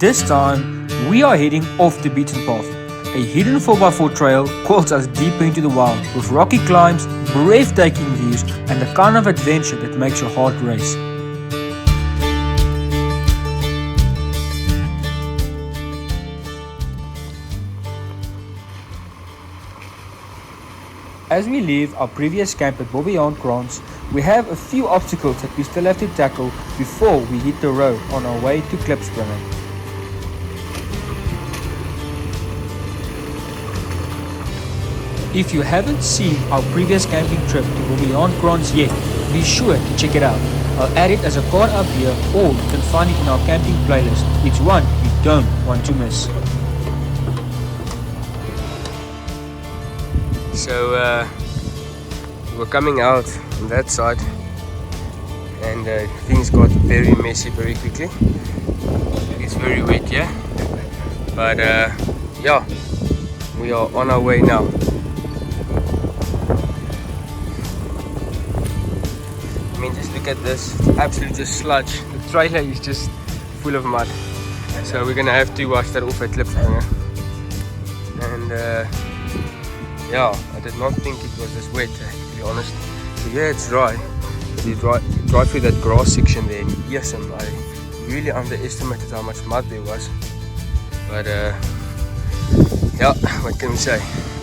This time, we are heading off the beaten path. A hidden 4x4 trail calls us deeper into the wild with rocky climbs, breathtaking views, and the kind of adventure that makes your heart race. As we leave our previous camp at Bushveld, we have a few obstacles that we still have to tackle before we hit the road on our way to Klipspringer. If you haven't seen our previous camping trip to Bushveld yet, be sure to check it out. I'll add it as a card up here, or you can find it in our camping playlist. It's one you don't want to miss. So we're coming out on that side and things got very messy very quickly. It's very wet here, but yeah, we are on our way now. I mean, just look at this, it's absolute just sludge. The trailer is just full of mud, so we're gonna have to wash that off at Klipspringer. And yeah, I did not think it was this wet, to be honest. So yeah, it's dry. You drive through that grass section there and yes, I really underestimated how much mud there was. But yeah, what can we say?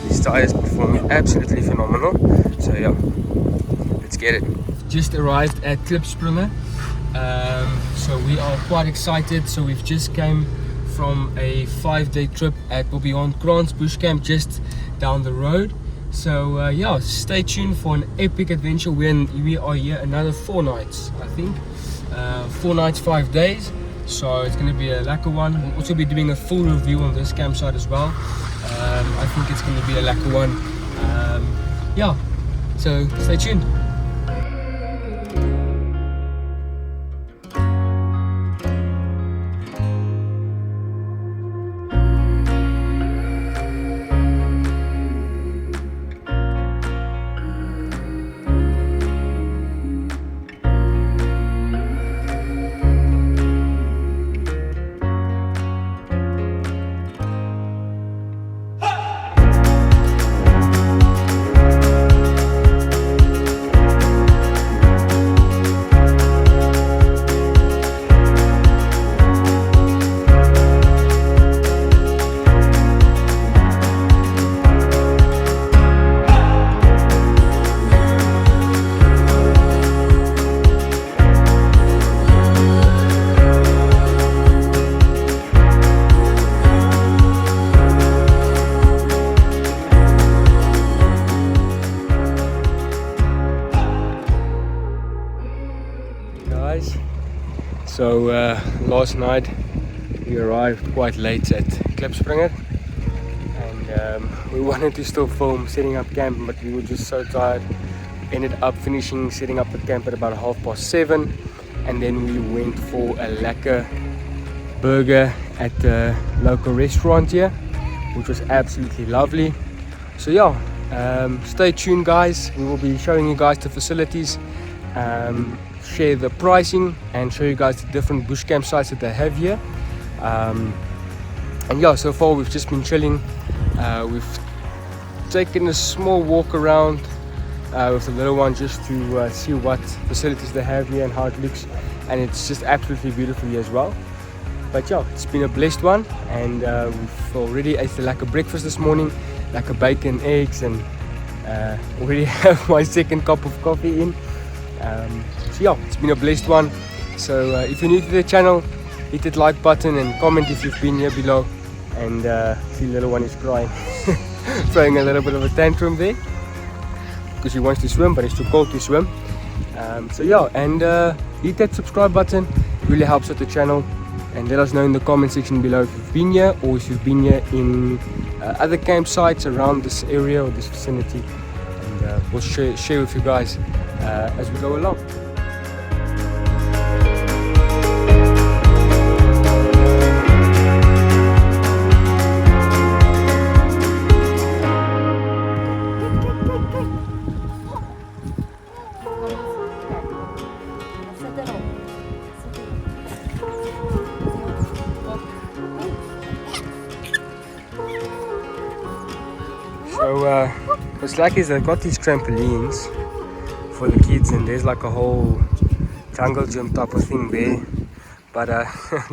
These tyres performing absolutely phenomenal. So yeah, let's get it. Just arrived at Klipspringer, so we are quite excited. So we've just came from a 5-day trip at Bushveld Bush Camp just down the road. So yeah, stay tuned for an epic adventure when we are here another 4 nights, I think. 4 nights, 5 days. So it's going to be a lacquer one. We'll also be doing a full review on this campsite as well. I think it's going to be a lacquer one. Yeah, so stay tuned. So last night we arrived quite late at Klipspringer, and we wanted to still film setting up camp, but we were just so tired. Ended up finishing setting up the camp at about 7:30, and then we went for a lekker burger at the local restaurant here, which was absolutely lovely. So yeah, stay tuned guys, we will be showing you guys the facilities, share the pricing and show you guys the different bush campsites that they have here. And yeah, so far we've just been chilling. We've taken a small walk around with the little one just to see what facilities they have here and how it looks, and it's just absolutely beautiful here as well. But yeah, it's been a blessed one, and we've already ate like a breakfast this morning, like a bacon, eggs, and already have my second cup of coffee in. So yeah, it's been a blessed one. So if you're new to the channel, hit that like button and comment if you've been here below. And see, the little one is crying, throwing a little bit of a tantrum there because he wants to swim, but it's too cold to swim. So yeah, and hit that subscribe button, it really helps out the channel. And let us know in the comment section below if you've been here, or if you've been here in other campsites around this area or this vicinity, and we'll share with you guys as we go along. So what's like is they've got these trampolines for the kids, and there's like a whole jungle gym type of thing there. But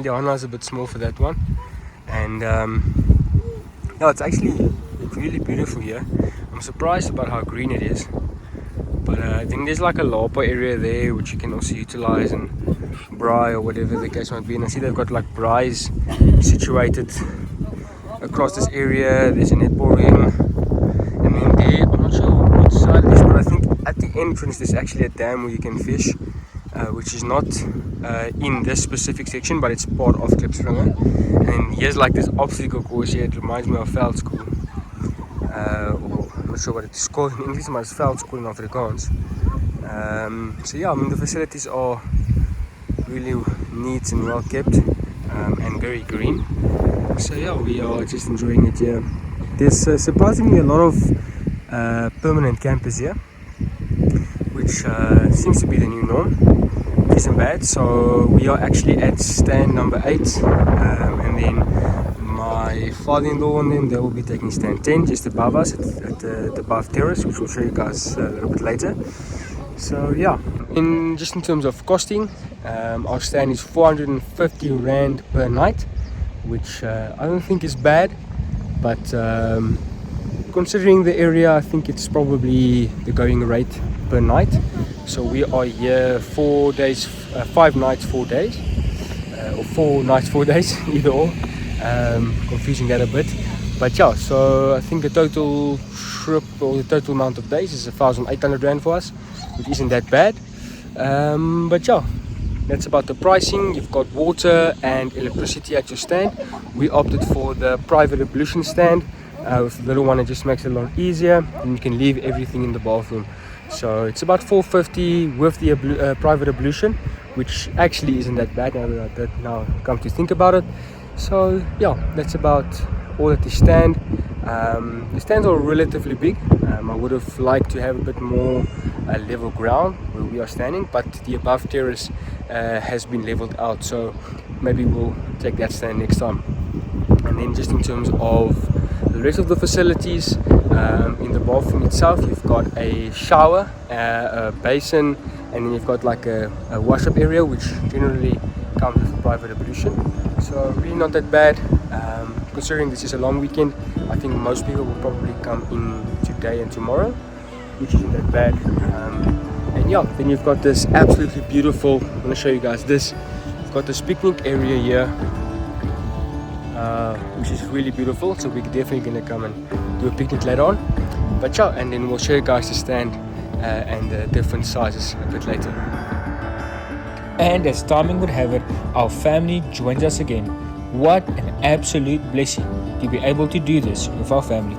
Diana's a bit small for that one. And no, it's actually really beautiful here. I'm surprised about how green it is. But then there's like a lapa area there which you can also utilize and braai or whatever the case might be. And I see they've got like braais situated across this area. There's a netball ring, and then there, I'm not sure which side it is, but I think at the entrance there's actually a dam where you can fish, which is not in this specific section, but it's part of Klipspringer. And here's like this obstacle course here. It reminds me of Veld School, or I'm not sure what it's called in English, but it's Veld School in Afrikaans. So yeah, I mean the facilities are really neat and well kept, and very green. So yeah, we are just enjoying it here. There's surprisingly a lot of permanent campers here, which seems to be the new norm. It isn't bad. So we are actually at stand number 8, and then my father-in-law and them, they will be taking stand 10 just above us at the above terrace, which we'll show you guys a little bit later. So yeah, in terms of costing, our stand is 450 Rand per night, which I don't think is bad, but considering the area, I think it's probably the going rate per night. So we are here 4 days, 5 nights, 4 days, or 4 nights, 4 days, either or. Confusing that a bit, but yeah. So I think the total trip, or the total amount of days, is 1,800 Rand for us, which isn't that bad. But yeah, that's about the pricing. You've got water and electricity at your stand. We opted for the private ablution stand with the little one. It just makes it a lot easier, and you can leave everything in the bathroom. So it's about 450 with the private ablution, which actually isn't that bad now come to think about it. So yeah, that's about all at the stand. The stands are relatively big. I would have liked to have a bit more level ground where we are standing, but the above terrace has been leveled out, so maybe we'll take that stand next time. And then just in terms of the rest of the facilities, in the bathroom itself, you've got a shower, a basin, and then you've got like a wash-up area, which generally comes with a private ablution. So really not that bad. Considering this is a long weekend, I think most people will probably come in today and tomorrow, which isn't that bad. And yeah, then you've got this absolutely beautiful, I'm going to show you guys this. You've got this picnic area here, which is really beautiful. So we're definitely going to come and do a picnic later on. But yeah, and then we'll show you guys the stand and the different sizes a bit later. And as timing would have it, our family joins us again. What an absolute blessing to be able to do this with our family.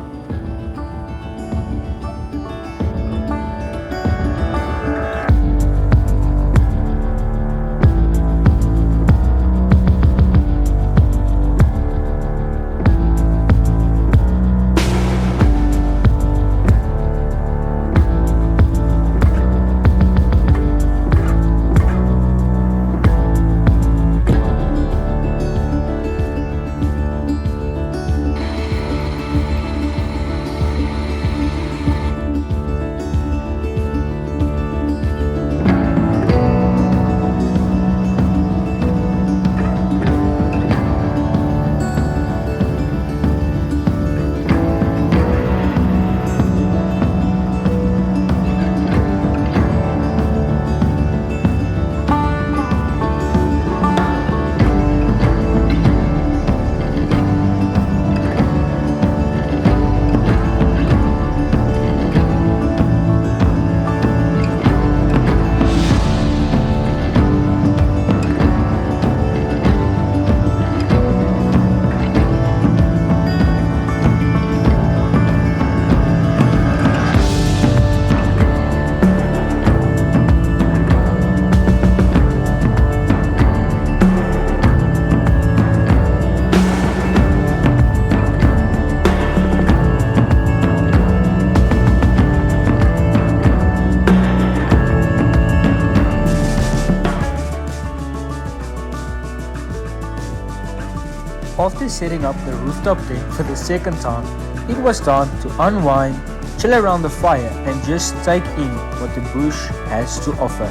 After setting up the rooftop deck for the second time, It was time to unwind, chill around the fire and just take in what the bush has to offer.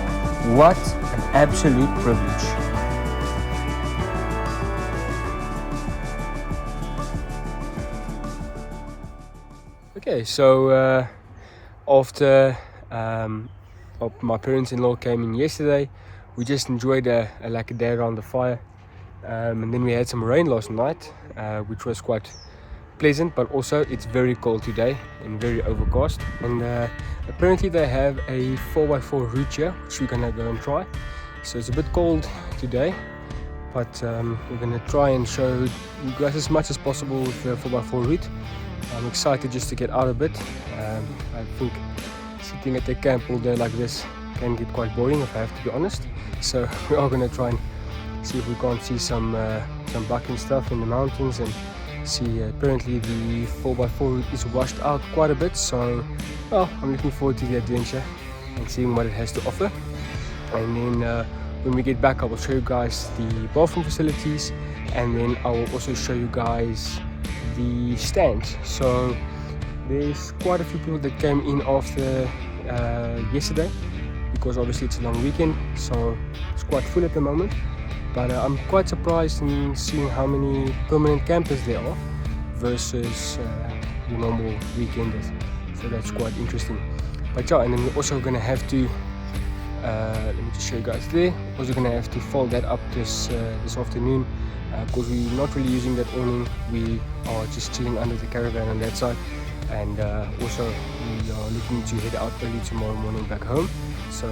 What an absolute privilege. Okay, so after my parents-in-law came in yesterday, we just enjoyed like a day around the fire, and then we had some rain last night, which was quite pleasant, but also it's very cold today and very overcast. And apparently they have a 4x4 route here, which we're gonna go and try. So it's a bit cold today, but we're gonna try and show you guys as much as possible with the 4x4 route. I'm excited just to get out a bit. I think sitting at the camp all day like this can get quite boring, if I have to be honest. So we are gonna try and see if we can't see some bucking stuff in the mountains and see. Apparently the 4x4 route is washed out quite a bit, so well, I'm looking forward to the adventure and seeing what it has to offer. And then when we get back, I will show you guys the bathroom facilities, and then I will also show you guys the stands. So there's quite a few people that came in after yesterday, because obviously it's a long weekend, so it's quite full at the moment. But I'm quite surprised in seeing how many permanent campers there are versus the normal weekenders. So that's quite interesting. But yeah, and then we're also gonna have to let me just show you guys there. Also gonna have to fold that up this afternoon, because we're not really using that awning. We are just chilling under the caravan on that side, and also we are looking to head out early tomorrow morning back home. So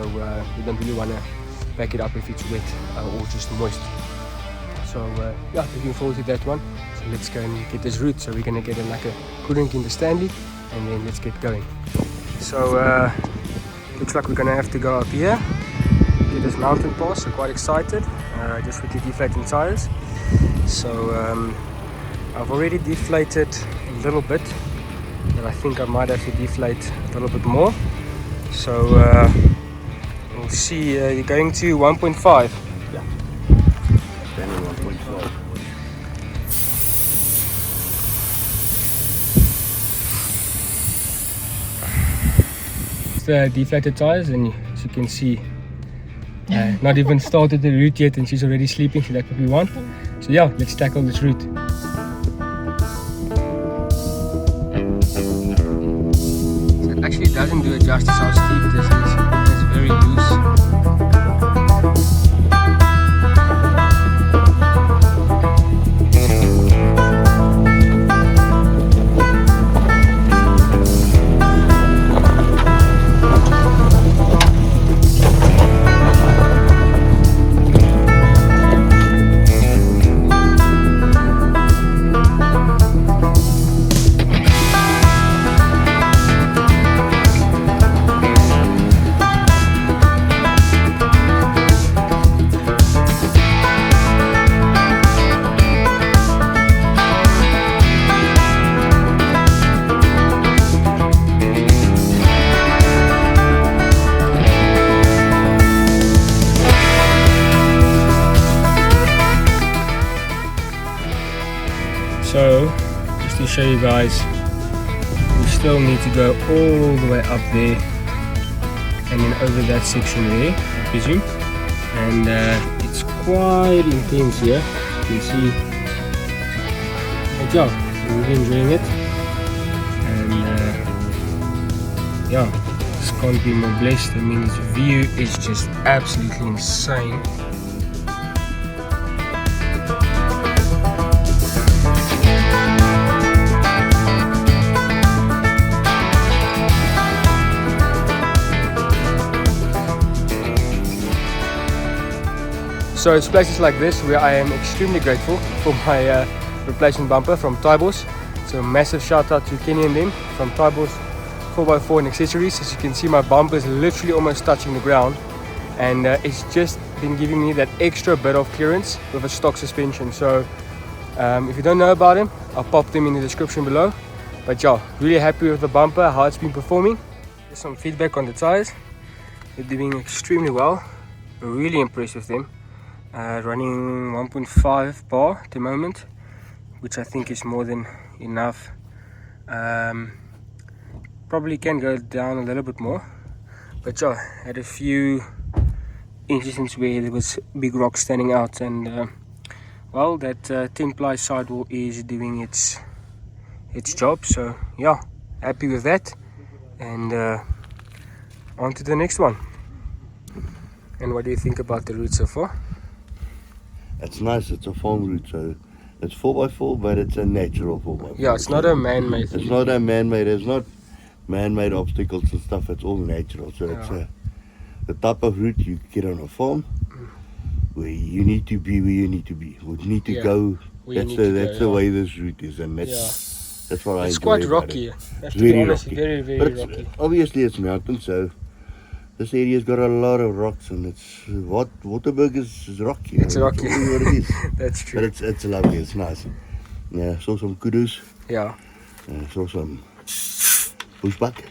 we don't really want to back it up if it's wet or just moist. So yeah, looking forward to that one. So let's go and get this route. So we're gonna get like a coolant in the Stanley, and then let's get going. So looks like we're gonna have to go up here, get this mountain pass. So quite excited, just with the deflating tires. So I've already deflated a little bit, but I think I might have to deflate a little bit more. So we'll see. You're going to 1.5. Yeah. Standing 1.5. The deflated tires, and as you can see, not even started the route yet and she's already sleeping, so that's what we want. So yeah, let's tackle this route. So it actually doesn't do it justice how steep this is. It's very loose. So, just to show you guys, we still need to go all the way up there and then over that section there, I presume. And it's quite intense here, you can see. But yeah, I'm really enjoying it. And yeah, just can't be more blessed. I mean, this view is just absolutely insane. So it's places like this where I am extremely grateful for my replacement bumper from Taaibos. So massive shout out to Kenny and them from Taaibos 4x4 and accessories. As you can see, my bumper is literally almost touching the ground, and it's just been giving me that extra bit of clearance with a stock suspension. So if you don't know about them, I'll pop them in the description below. But yeah, really happy with the bumper, how it's been performing. Here's some feedback on the tires. They're doing extremely well. Really impressed with them. Running 1.5 bar at the moment, which I think is more than enough Probably can go down a little bit more, but yeah, had a few instances where there was big rocks standing out, and well, that 10-ply sidewall is doing its job. So yeah, happy with that, and on to the next one. And what do you think about the route so far? It's nice. It's a farm route, so it's 4x4, but it's a natural 4x4. Yeah, it's not a man-made thing. It's not a man-made. It's not man-made obstacles and stuff. It's all natural. So it's the type of route you get on a farm, where you need to be where you need to be. We need to go. That's the way this route is, and that's what I enjoy. It's quite rocky. It's very rocky. Very Very rocky. Obviously, it's mountain, so this area's got a lot of rocks, and it's Waterberg is rocky. It's rocky. That's what it is. That's true. But it's lovely. It's nice. Yeah, saw some kudos. Yeah. Saw some bushbuck.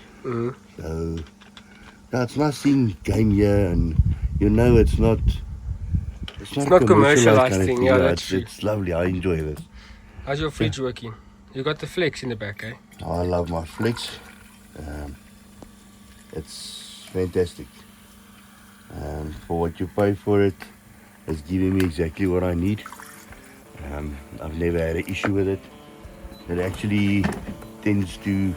So yeah, it's nice seeing game here, and it's not commercialized kind of thing. Yeah, that's true. It's lovely. I enjoy this. How's your fridge working? You got the flex in the back, eh? I love my flex. It's fantastic. For what you pay for it, it's giving me exactly what I need. I've never had an issue with it. It actually tends to,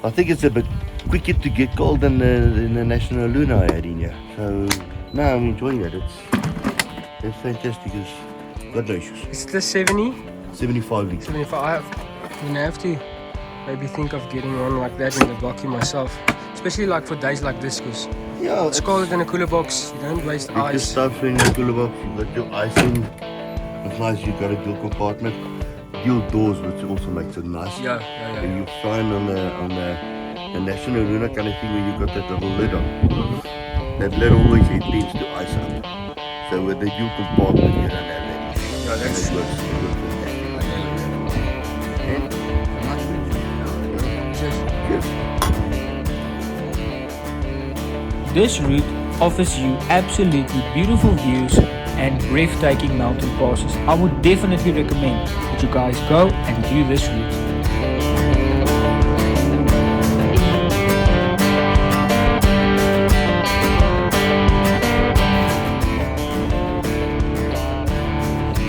I think it's a bit quicker to get cold than the National Luna I had in here. So no, I'm enjoying it. It's fantastic. It's got no issues. Is it the 70? 75 litres. 75. I have to maybe think of getting one like that in the blocky myself. Especially like for days like this, because it's colder than a cooler box. You don't waste ice. You stuff in the cooler box. You got your ice in. It's nice. You got a dual compartment, dual doors, which also makes it nice. Yeah. And you find on the National Luna kind of thing where you got that little lid on. That lid always tends to ice up. So with the dual compartment, you don't have that. Yeah, that's true. This route offers you absolutely beautiful views and breathtaking mountain passes. I would definitely recommend that you guys go and do this route.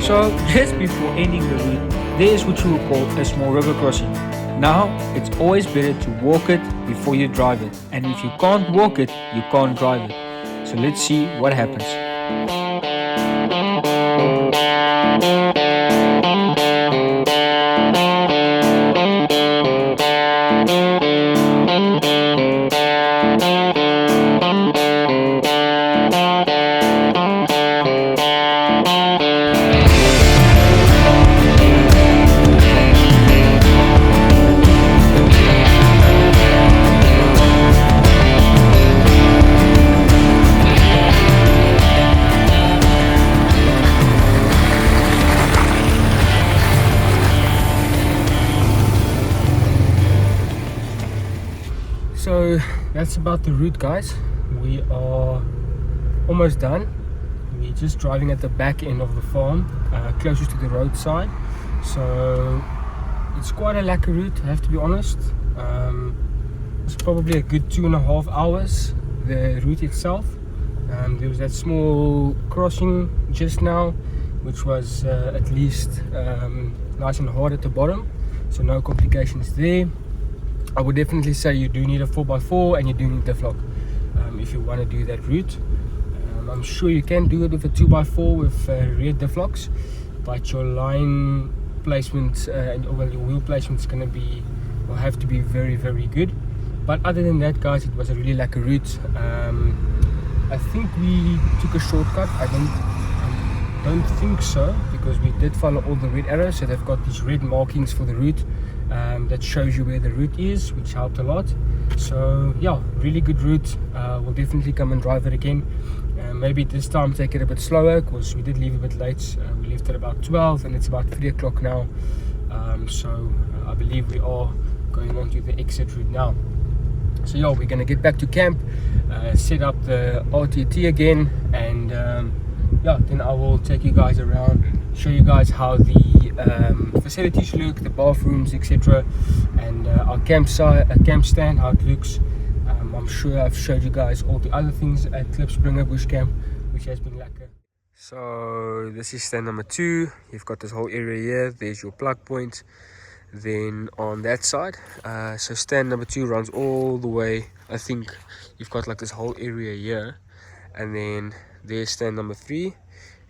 So just before ending the route, there is what you will call a small river crossing. Now, it's always better to walk it before you drive it. And if you can't walk it, you can't drive it. So let's see what happens. So that's about the route, guys. We are almost done. We're just driving at the back end of the farm, closest to the roadside. So it's quite a lacquer route, I have to be honest. It's probably a good 2.5 hours, the route itself. There was that small crossing just now, which was at least nice and hard at the bottom, so no complications there. I would definitely say you do need a 4x4 and you do need the flock if you want to do that route. I'm sure you can do it with a 2x4 with rear difflocks, but your line placement and your wheel placement is going to be, will have to be very, very good. But other than that, guys, it was a really lacquer route. I think we took a shortcut. I don't think so, because we did follow all the red arrows, so they've got these red markings for the route that shows you where the route is, which helped a lot. So yeah, really good route. We'll definitely come and drive it again. Maybe this time take it a bit slower, because we did leave a bit late. We left at about 12 and it's about 3 o'clock now. So I believe we are going on to the exit route now. So yeah, we're gonna get back to camp, set up the RTT again, and yeah, then I will take you guys around, show you guys how the facilities look, the bathrooms, etc., and our campsite, camp stand, how it looks. I'm sure I've showed you guys all the other things at Klipspringer Bush Camp, which has been lekker. So this is stand number 2. You've got this whole area here. There's your plug point. Then on that side, so stand number 2 runs all the way. I think you've got like this whole area here, and then there's stand number 3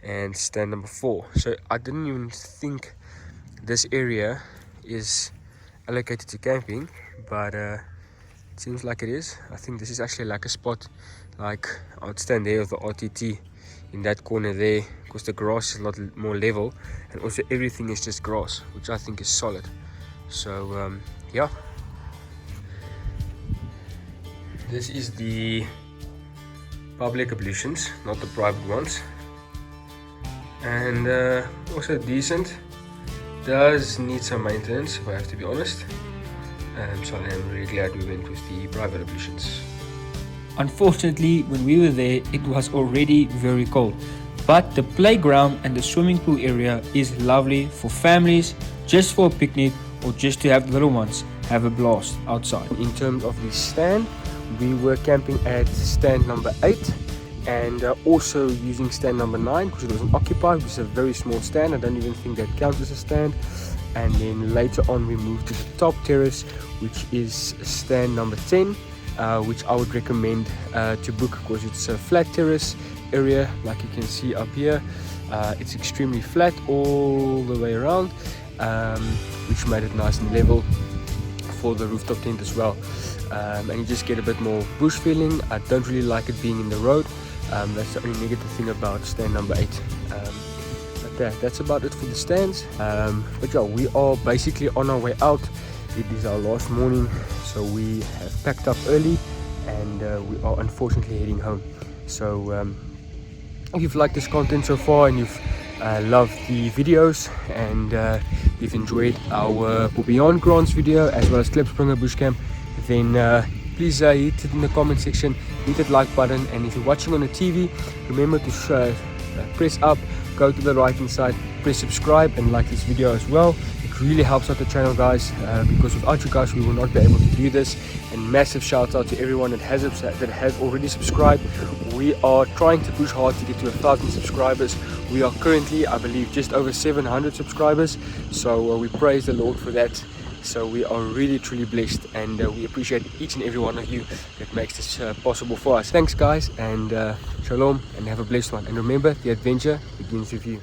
and stand number 4. So I didn't even think this area is allocated to camping, but it seems like it is. I think this is actually like a spot, like I would stand there with the RTT in that corner there, because the grass is a lot more level, and also everything is just grass, which I think is solid. So yeah, this is the public ablutions, not the private ones, and also decent. Does need some maintenance, if I have to be honest. So I am really glad we went with the private ablutions. Unfortunately, when we were there, it was already very cold. But the playground and the swimming pool area is lovely for families, just for a picnic, or just to have the little ones have a blast outside. In terms of the stand, we were camping at stand number 8 and also using stand number 9 because it wasn't occupied, which is a very small stand. I don't even think that counts as a stand. And then later on we moved to the top terrace, which is stand number 10, which I would recommend to book because it's a flat terrace area, like you can see up here. It's extremely flat all the way around, which made it nice and level for the rooftop tent as well. And you just get a bit more bush feeling. I don't really like it being in the road. That's the only negative thing about stand number 8. But that's about it for the stands. But yeah, we are basically on our way out. It is our last morning, so we have packed up early and we are unfortunately heading home. So if you've liked this content so far and you've loved the videos and you've enjoyed our Beyond Grants video as well as Klipspringer Bush Camp, then please hit it in the comment section, hit that like button, and if you're watching on the TV, remember to press up, go to the right hand side, press subscribe and like this video as well. It really helps out the channel, guys, because without you guys we will not be able to do this. And massive shout out to everyone that has already subscribed. We are trying to push hard to get to 1,000 subscribers. We are currently, I believe, just over 700 subscribers, so we praise the Lord for that. So we are really truly blessed, and we appreciate each and every one of you that makes this possible for us. Thanks guys, and shalom, and have a blessed one. And remember, the adventure begins with you.